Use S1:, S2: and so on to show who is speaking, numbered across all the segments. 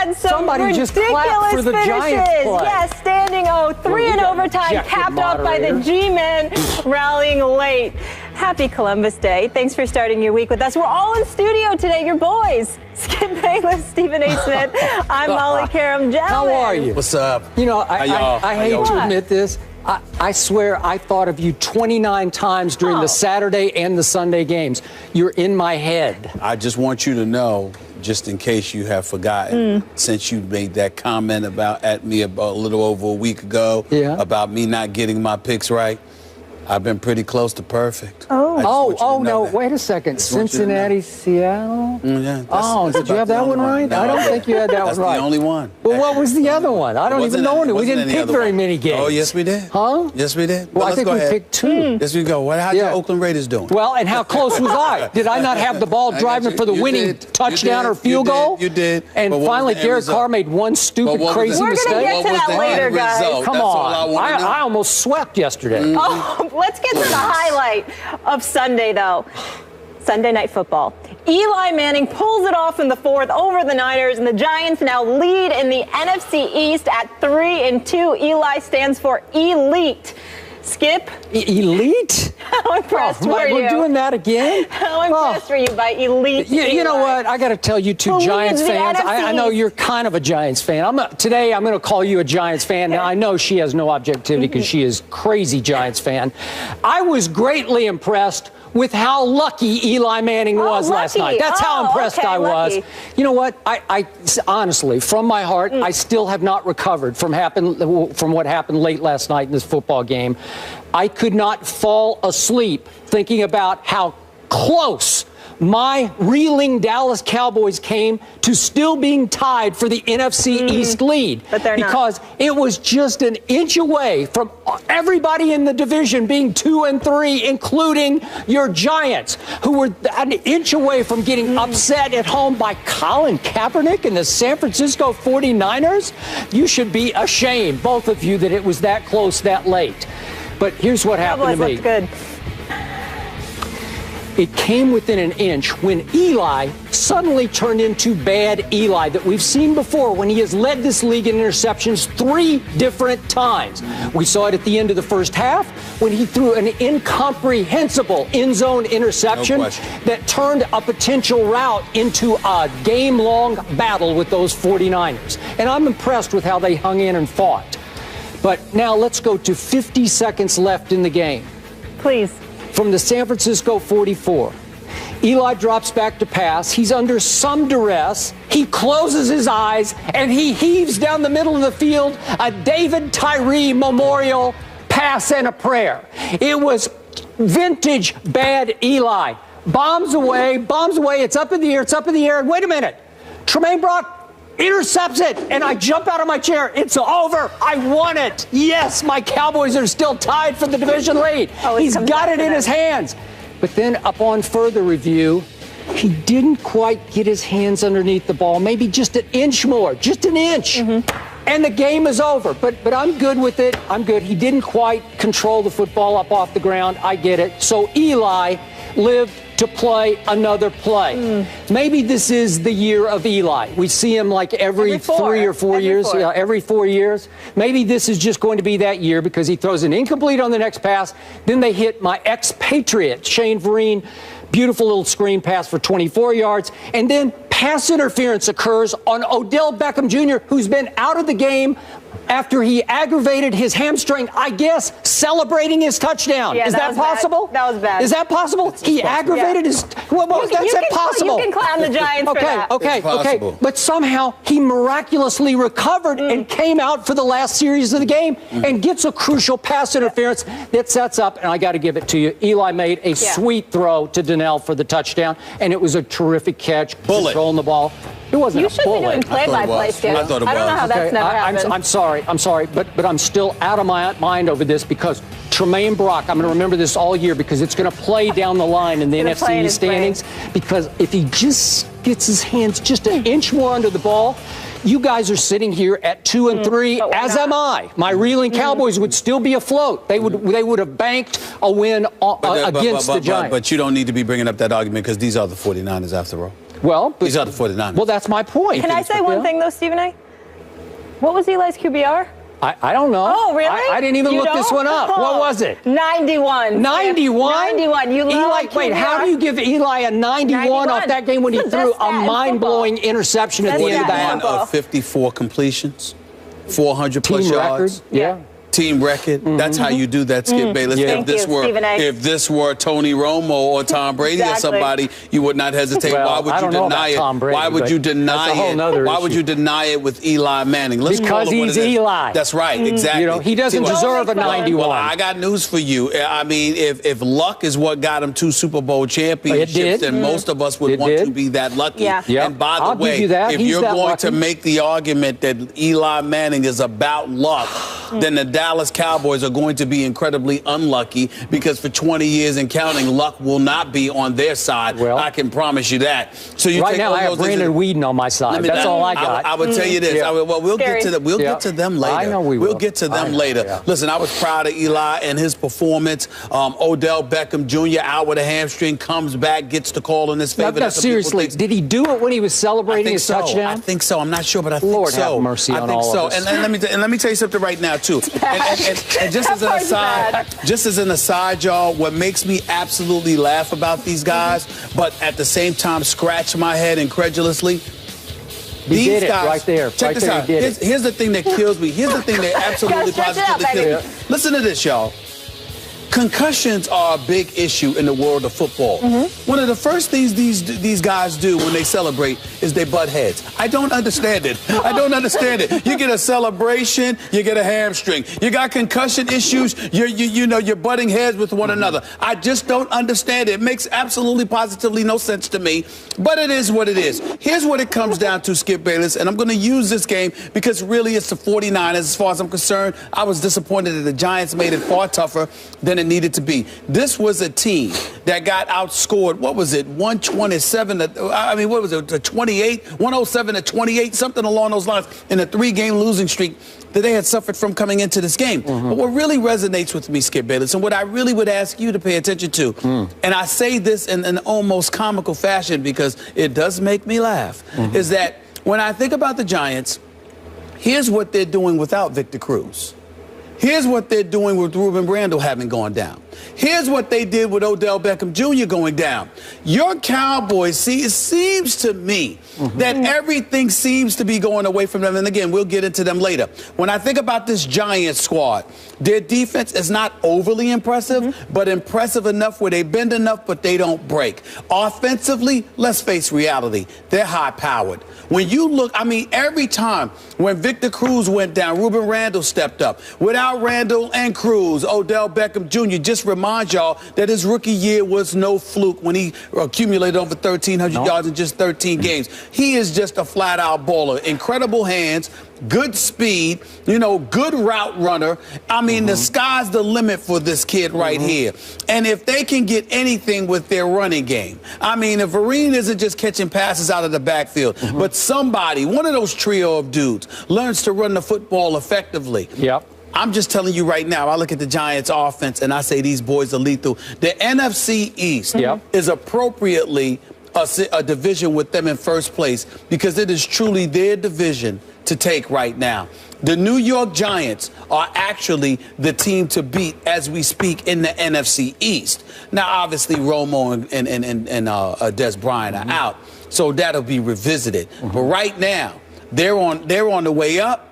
S1: had some
S2: Somebody
S1: ridiculous
S2: just clapped for the Giants
S1: finishes.
S2: play.
S1: Yes, standing 0-3 in overtime, capped off by the G-men rallying late. Happy Columbus Day. Thanks for starting your week with us. We're all in studio today, your boys. Skip Bayless, Stephen A. Smith. I'm Molly Karam.
S2: How are you?
S3: What's up?
S2: You know, I hate to admit this. I swear I thought of you 29 times during the Saturday and the Sunday games. You're in my head.
S3: I just want you to know, just in case you have forgotten, since you made that comment at me about a little over a week ago about me not getting my picks right, I've been pretty close to perfect.
S2: Wait a second. Cincinnati, Seattle?
S3: Yeah.
S2: Did you have that one right?
S3: No,
S2: I don't think you had that one right.
S3: That's the only one.
S2: Well, what was the other one? I don't even know it. We didn't pick very many games.
S3: Oh, yes, we did.
S2: Huh?
S3: Yes, we did.
S2: Well, I think we picked two.
S3: Yes, we go. How's your Oakland Raiders doing?
S2: Well, and how close was I? Did I not have the ball driving for the winning touchdown or field goal?
S3: You did.
S2: And finally, Derek Carr made one stupid, crazy mistake.
S1: We're going to get to that later, guys.
S2: Come on. I almost swept yesterday.
S1: Let's get to the highlight of Sunday, though. Sunday Night Football. Eli Manning pulls it off in the fourth over the Niners, and the Giants now lead in the NFC East at 3-2. Eli stands for elite. Skip?
S2: Elite?
S1: How impressed were you?
S2: We're doing that again?
S1: How impressed were you by elite?
S2: You know what? I got to tell you two Giants fans. I know you're kind of a Giants fan. Today I'm going to call you a Giants fan. Now, I know she has no objectivity because she is crazy Giants fan. I was greatly impressed with how lucky Eli Manning was last night. That's how impressed I was.
S1: Lucky.
S2: You know what? I honestly, from my heart, I still have not recovered from what happened late last night in this football game. I could not fall asleep thinking about how close my reeling Dallas Cowboys came to still being tied for the NFC East lead.
S1: But they're not.
S2: Because it was just an inch away from everybody in the division being 2-3, including your Giants, who were an inch away from getting upset at home by Colin Kaepernick and the San Francisco 49ers. You should be ashamed, both of you, that it was that close that late. But here's what happened to me.
S1: Cowboys looked good.
S2: It came within an inch when Eli suddenly turned into bad Eli that we've seen before when he has led this league in interceptions 3 different times. We saw it at the end of the first half when he threw an incomprehensible end zone interception that turned a potential route into a game-long battle with those 49ers. And I'm impressed with how they hung in and fought. But now let's go to 50 seconds left in the game.
S1: Please.
S2: From the San Francisco 44. Eli drops back to pass. He's under some duress. He closes his eyes, and he heaves down the middle of the field a David Tyree memorial pass and a prayer. It was vintage bad Eli. Bombs away. It's up in the air, and wait a minute. Tremaine Brock intercepts it, and I jump out of my chair. It's over. I won it. Yes, my Cowboys are still tied for the division lead. He's got it in his hands. But then upon further review, he didn't quite get his hands underneath the ball. Maybe just an inch more, just an inch. And the game is over. But I'm good with it. I'm good. He didn't quite control the football up off the ground. I get it. So Eli lived to play another play. Maybe this is the year of Eli. We see him like every 3 or 4 years. Yeah, every 4 years. Maybe this is just going to be that year because he throws an incomplete on the next pass. Then they hit my expatriate, Shane Vereen. Beautiful little screen pass for 24 yards. And then pass interference occurs on Odell Beckham Jr., who's been out of the game after he aggravated his hamstring, I guess, celebrating his touchdown.
S1: Yeah,
S2: is that possible?
S1: That was bad.
S2: Is that possible? He aggravated his... Well, that's impossible.
S1: You can clown the Giants for that.
S2: Okay. But somehow he miraculously recovered and came out for the last series of the game and gets a crucial pass interference that sets up, and I got to give it to you, Eli made a sweet throw to Donnell for the touchdown, and it was a terrific catch, controlling the ball. It wasn't a bullet.
S1: You should be doing play-by-play, Skip.
S3: I thought it was.
S1: I don't know how that's never happened.
S2: I'm sorry, but I'm still out of my mind over this because Tremaine Brock, I'm going to remember this all year because it's going to play down the line in the NFC standings because if he just gets his hands just an inch more under the ball, you guys are sitting here at 2-3, as am I. My reeling Cowboys would still be afloat. They would have banked a win against the Giants.
S3: But you don't need to be bringing up that argument because these are the 49ers after all.
S2: Well, but,
S3: these are the 49ers.
S2: Well, that's my point.
S1: Can I say one thing, though, Stephen A? What was Eli's QBR?
S2: I don't know.
S1: Oh, really?
S2: I didn't even look this one up. What was it?
S1: 91.
S2: 91?
S1: 91. You love
S2: Eli,
S1: QBR.
S2: wait, how do you give Eli a 91 off that game when he
S1: It's the
S2: threw
S1: best
S2: a
S1: stat in
S2: mind-blowing
S1: football.
S2: interception at the end of the half?
S3: 41 of 54 completions, 400 plus
S2: Team
S3: yards.
S2: record? Yeah.
S3: Team record. That's how you do that, Skip Bayless.
S2: Yeah.
S1: Thank you, Stephen A.
S3: If this were Tony Romo or Tom Brady or
S1: Exactly.
S3: somebody, you would not hesitate.
S2: Well,
S3: Why would
S2: I
S3: you
S2: don't know
S3: deny
S2: about
S3: it?
S2: Tom Brady,
S3: Why would
S2: but
S3: you deny
S2: that's a whole
S3: it?
S2: nother
S3: Why would
S2: issue.
S3: you deny it with Eli Manning? Let's
S2: Because
S3: call it what
S2: he's
S3: it is.
S2: Eli.
S3: That's right. Exactly.
S2: You know, he doesn't
S3: See,
S2: deserve a 91.
S3: Well, I got news for you. I mean, if luck is what got him 2 Super Bowl championships,
S2: did.
S3: then most of us would
S2: It
S3: want
S2: did.
S3: to be that lucky.
S1: Yeah.
S2: Yep.
S3: And by the
S2: I'll give
S3: way,
S2: you that.
S3: if
S2: He's
S3: you're
S2: that
S3: going
S2: lucky.
S3: to make the argument that Eli Manning is about luck, then the Dallas Cowboys are going to be incredibly unlucky because for 20 years and counting, luck will not be on their side.
S2: Well,
S3: I can promise you that. So you
S2: Right
S3: take
S2: now,
S3: all
S2: I have
S3: those things
S2: Brandon
S3: and-
S2: Whedon on my side. That's all I got.
S3: I would tell you this.
S2: Yeah.
S3: We'll
S1: Scary.
S3: get to them. We'll
S2: Yeah.
S3: get to them later.
S2: I know we will.
S3: We'll get to them
S2: I know,
S3: later.
S2: yeah.
S3: Listen, I was proud of Eli and his performance. Odell Beckham Jr. out with a hamstring, comes back, gets the call in his favor.
S2: No,
S3: That's what people
S2: seriously,
S3: think.
S2: did he do it when he was
S3: I
S2: celebrating
S3: think
S2: his
S3: so.
S2: touchdown?
S3: I think so. I'm not sure, but I
S2: Lord
S3: think so.
S2: have mercy
S3: I
S2: on
S3: think
S2: all
S3: so.
S2: of us.
S3: And let me tell you something right now too. And just as an
S1: part's
S3: aside,
S1: bad.
S3: y'all, what makes me absolutely laugh about these guys, but at the same time scratch my head incredulously.
S2: He
S3: These
S2: did it
S3: guys,
S2: right there.
S3: Check
S2: Right
S3: this
S2: there, he
S3: out.
S2: did it.
S3: Here's the thing that kills me. Here's the thing that absolutely
S1: Gotta stretch it out,
S3: positively kills
S1: baby.
S3: me. Listen to this, y'all. Concussions are a big issue in the world of football. One of the first things these guys do when they celebrate is they butt heads. I don't understand it. I don't understand it. You get a celebration, you get a hamstring. You got concussion issues, you're butting heads with one another. I just don't understand it. It makes absolutely positively no sense to me, but it is what it is. Here's what it comes down to, Skip Bayless, and I'm going to use this game because really it's the 49ers as far as I'm concerned. I was disappointed that the Giants made it far tougher than it needed to be. This was a team that got outscored. What was it? 127 what was it? 28, 107 to 28, something along those lines in a 3-game losing streak that they had suffered from coming into this game. But what really resonates with me, Skip Bayless, and what I really would ask you to pay attention to, and I say this in an almost comical fashion because it does make me laugh, is that when I think about the Giants, here's what they're doing without Victor Cruz. Here's what they're doing with Ruben Randle having gone down. Here's what they did with Odell Beckham Jr. going down. Your Cowboys, see, it seems to me that everything seems to be going away from them. And again, we'll get into them later. When I think about this Giants squad, their defense is not overly impressive, but impressive enough where they bend enough, but they don't break. Offensively, let's face reality, they're high-powered. When you look, I mean, every time when Victor Cruz went down, Ruben Randle stepped up. Without Randle and Cruz, Odell Beckham Jr. just remind y'all that his rookie year was no fluke when he accumulated over 1,300 yards in just 13 games. He is just a flat-out baller. Incredible hands, good speed, good route runner. I mean, the sky's the limit for this kid right here. And if they can get anything with their running game, I mean, if Vereen isn't just catching passes out of the backfield, but somebody, one of those trio of dudes, learns to run the football effectively.
S2: Yep.
S3: I'm just telling you right now, I look at the Giants offense and I say these boys are lethal. The NFC East is appropriately a division with them in first place because it is truly their division to take right now. The New York Giants are actually the team to beat as we speak in the NFC East. Now, obviously, Romo and Des Bryant are out, so that'll be revisited. But right now, they're on the way up.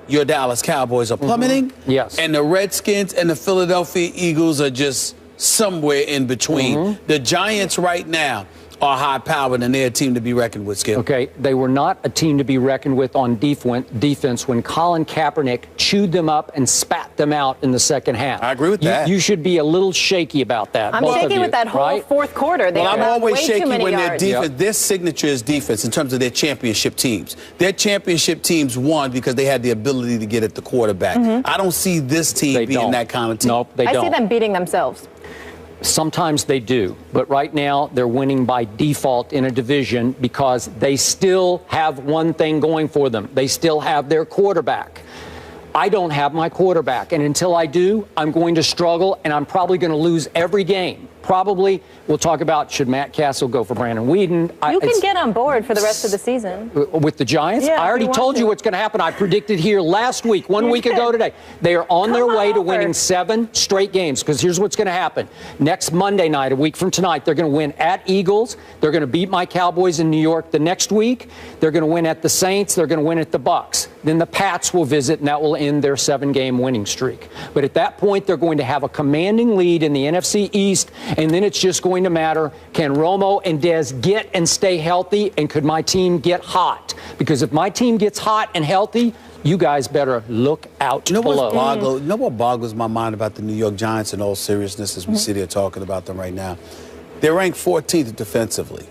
S3: Your Dallas Cowboys are plummeting.
S2: Yes.
S3: And the Redskins and the Philadelphia Eagles are just somewhere in between. The Giants right now are high-powered, and they're a team to be reckoned with, Skip.
S2: Okay, they were not a team to be reckoned with on defense when Colin Kaepernick chewed them up and spat them out in the second half.
S3: I agree with that.
S2: You should be a little shaky about that.
S1: I'm
S2: both of
S1: shaky
S2: you,
S1: with that whole
S2: right?
S1: fourth quarter. They
S3: Well, I'm
S1: got
S3: always
S1: way too
S3: shaky
S1: many
S3: when their
S1: yards.
S3: defense, their signature is defense in terms of their championship teams. Their championship teams won because they had the ability to get at the quarterback. I don't see this team
S2: They
S3: being
S2: don't.
S3: that kind of team.
S2: Nope, they
S1: I
S2: don't.
S1: see them beating themselves.
S2: Sometimes they do, but right now they're winning by default in a division because they still have one thing going for them. They still have their quarterback. I don't have my quarterback, and until I do, I'm going to struggle, and I'm probably going to lose every game. probably we'll talk about should Matt Castle go for Brandon Weeden.
S1: You can get on board for the rest of the season.
S2: With the Giants?
S1: Yeah,
S2: I already told you what's going to happen. I predicted here last week, one week ago today. They are on their way to winning 7 straight games, because here's what's going to happen. Next Monday night, a week from tonight, they're going to win at Eagles. They're going to beat my Cowboys in New York. The next week, they're going to win at the Saints. They're going to win at the Bucks. Then the Pats will visit, and that will end their 7-game winning streak. But at that point, they're going to have a commanding lead in the NFC East, and then it's just going to matter, can Romo and Dez get and stay healthy, and could my team get hot? Because if my team gets hot and healthy, you guys better look out below.
S3: You know what boggles my mind about the New York Giants in all seriousness as we sit here talking about them right now? They're ranked 14th defensively,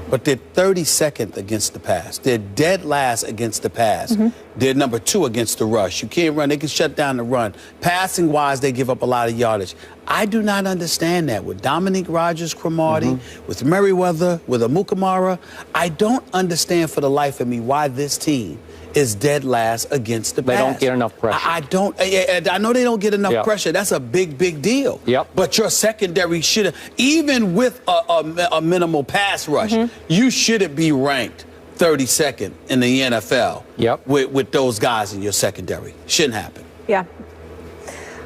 S3: but they're 32nd against the pass. They're dead last against the pass. They're number 2 against the rush. You can't run. They can shut down the run. Passing-wise, they give up a lot of yardage. I do not understand that. With Dominique Rodgers-Cromartie, with Merriweather, with Amukamara, I don't understand for the life of me why this team is dead last against the pass.
S2: They don't get enough pressure.
S3: I know they don't get enough pressure. That's a big, big deal. But your secondary should have, even with a minimal pass rush, you shouldn't be ranked 32nd in the NFL with those guys in your secondary. Shouldn't happen.
S1: Yeah.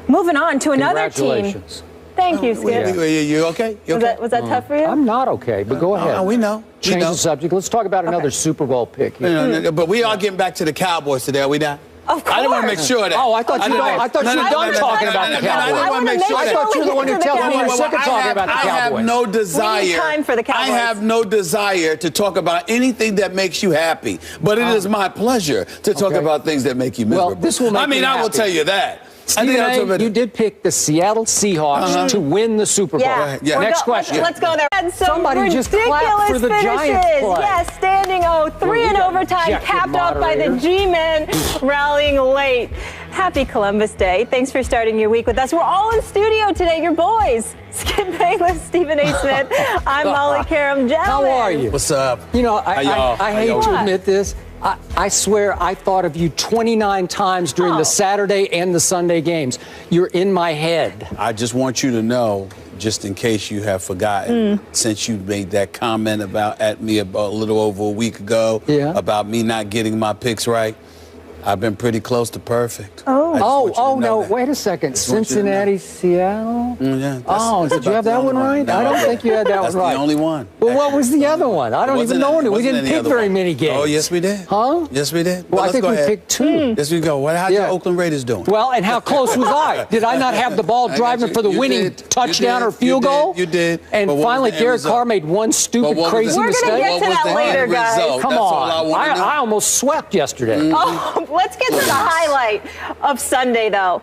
S1: Moving on to another team.
S2: Congratulations.
S1: Thank you, Skip.
S3: You okay? You okay?
S1: Was that tough for you?
S2: I'm not okay, but go ahead.
S3: We know.
S2: Change the subject. Let's talk about another Super Bowl pick here.
S3: But we are getting back to the Cowboys today, are we not?
S1: Of course.
S3: I didn't want to make sure that.
S2: Oh, I thought you were done talking about the Cowboys.
S3: I want to make sure
S2: I thought you were the one who tells me you're sick of talking about the Cowboys.
S3: I have no desire.
S1: We need time for the Cowboys.
S3: I have no desire to talk about anything that makes you happy, but it is my pleasure to talk about things that make you miserable.
S2: Well, this will make me
S3: I will
S2: happy.
S3: tell you that.
S2: Stephen A., you did pick the Seattle Seahawks to win the Super Bowl. Next question.
S1: Let's go there. And
S2: Somebody just clapped for the Giants play.
S1: Yes, standing 0-3 in overtime, capped off by the G-men rallying late. Happy Columbus Day. Thanks for starting your week with us. We're all in studio today, your boys. Skip Bayless, Stephen A. Smith. I'm Molly Karam.
S2: How are you?
S3: What's up?
S2: You know, I hate to admit this. I swear I thought of you 29 times during the Saturday and the Sunday games. You're in my head.
S3: I just want you to know, just in case you have forgotten, since you made that comment at me about a little over a week ago about me not getting my picks right, I've been pretty close to perfect.
S2: Oh, no, wait a second. Cincinnati, Seattle? Did you have that one right? I don't think you had that one right.
S3: That's the only one.
S2: Well, what was the other one? I don't even know. We didn't pick very many games.
S3: Oh, yes, we did.
S2: Huh?
S3: Yes, we did.
S2: Well, I think we picked 2.
S3: Yes, we go. How's your Oakland Raiders doing?
S2: Well, and how close was I? Did I not have the ball driving for the winning touchdown or field goal?
S3: You did.
S2: And finally, Derek Carr made one stupid, crazy mistake.
S1: We're going to get to that later, guys.
S2: Come on. I almost swept yesterday.
S1: Let's get to the highlight of Sunday, though.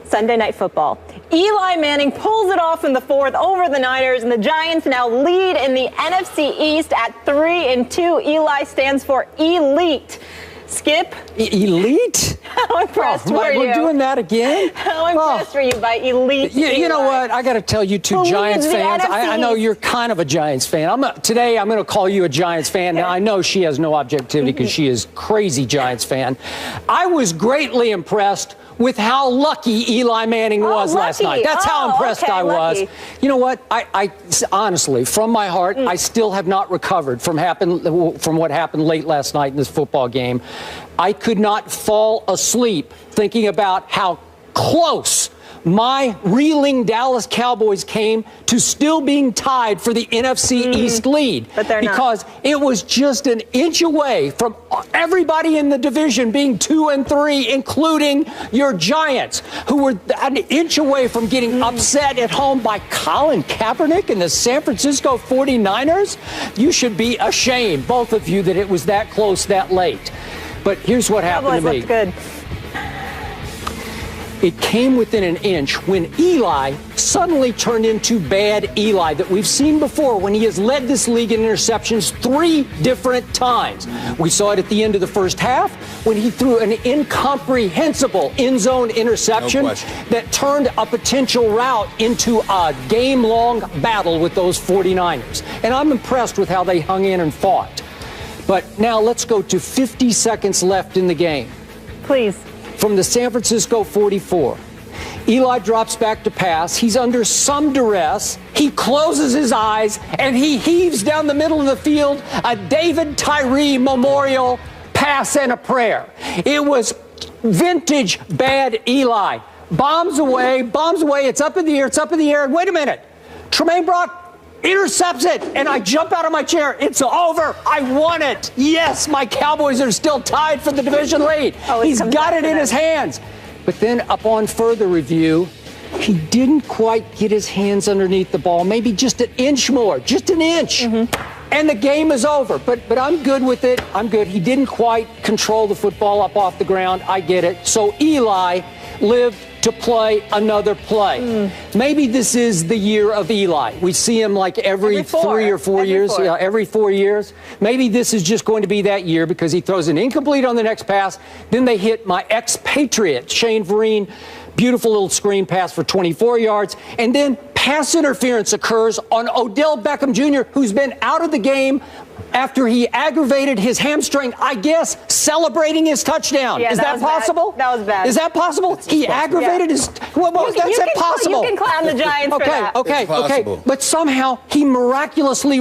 S1: Sunday Night Football. Eli Manning pulls it off in the 4th over the Niners, and the Giants now lead in the NFC East at 3-2. Eli stands for elite. Skip?
S2: Elite?
S1: How impressed were you?
S2: We're doing that again?
S1: How impressed were you by elite?
S2: You know what? I got to tell you two Giants fans. I know you're kind of a Giants fan. Today I'm going to call you a Giants fan. Now, I know she has no objectivity because she is crazy Giants fan. I was greatly impressed with how lucky Eli Manning was last night. That's how impressed I was. You know what? I honestly, from my heart, I still have not recovered from what happened late last night in this football game. I could not fall asleep thinking about how close my reeling Dallas Cowboys came to still being tied for the NFC East lead.
S1: But they're not.
S2: Because it was just an inch away from everybody in the division being 2-3, including your Giants, who were an inch away from getting upset at home by Colin Kaepernick and the San Francisco 49ers. You should be ashamed, both of you, that it was that close that late. But here's what happened to me.
S1: Looked good.
S2: It came within an inch when Eli suddenly turned into bad Eli that we've seen before when he has led this league in interceptions 3 different times. We saw it at the end of the first half when he threw an incomprehensible end zone interception that turned a potential route into a game-long battle with those 49ers. And I'm impressed with how they hung in and fought. But now let's go to 50 seconds left in the game.
S1: Please.
S2: From the San Francisco 44. Eli drops back to pass. He's under some duress. He closes his eyes, and he heaves down the middle of the field a David Tyree memorial pass and a prayer. It was vintage bad Eli. Bombs away, it's up in the air, and wait a minute. Tremaine Brock intercepts it, and I jump out of my chair. It's over. I won it. Yes, my Cowboys are still tied for the division lead. He's got it in his hands. But then upon further review, he didn't quite get his hands underneath the ball, maybe just an inch more, just an inch. And the game is over. But I'm good with it. I'm good. He didn't quite control the football up off the ground. I get it. So Eli lived to play another play. Maybe this is the year of Eli. We see him like every 3 or 4 years. Yeah, every 4 years. Maybe this is just going to be that year because he throws an incomplete on the next pass. Then they hit my expatriate, Shane Vereen. Beautiful little screen pass for 24 yards. And then pass interference occurs on Odell Beckham Jr., who's been out of the game after he aggravated his hamstring, I guess, celebrating his touchdown.
S1: Yeah,
S2: is that possible?
S1: Bad. That was bad.
S2: Is that possible? He aggravated his... Well, that's impossible.
S1: You can clown the Giants for that.
S2: Okay. But somehow he miraculously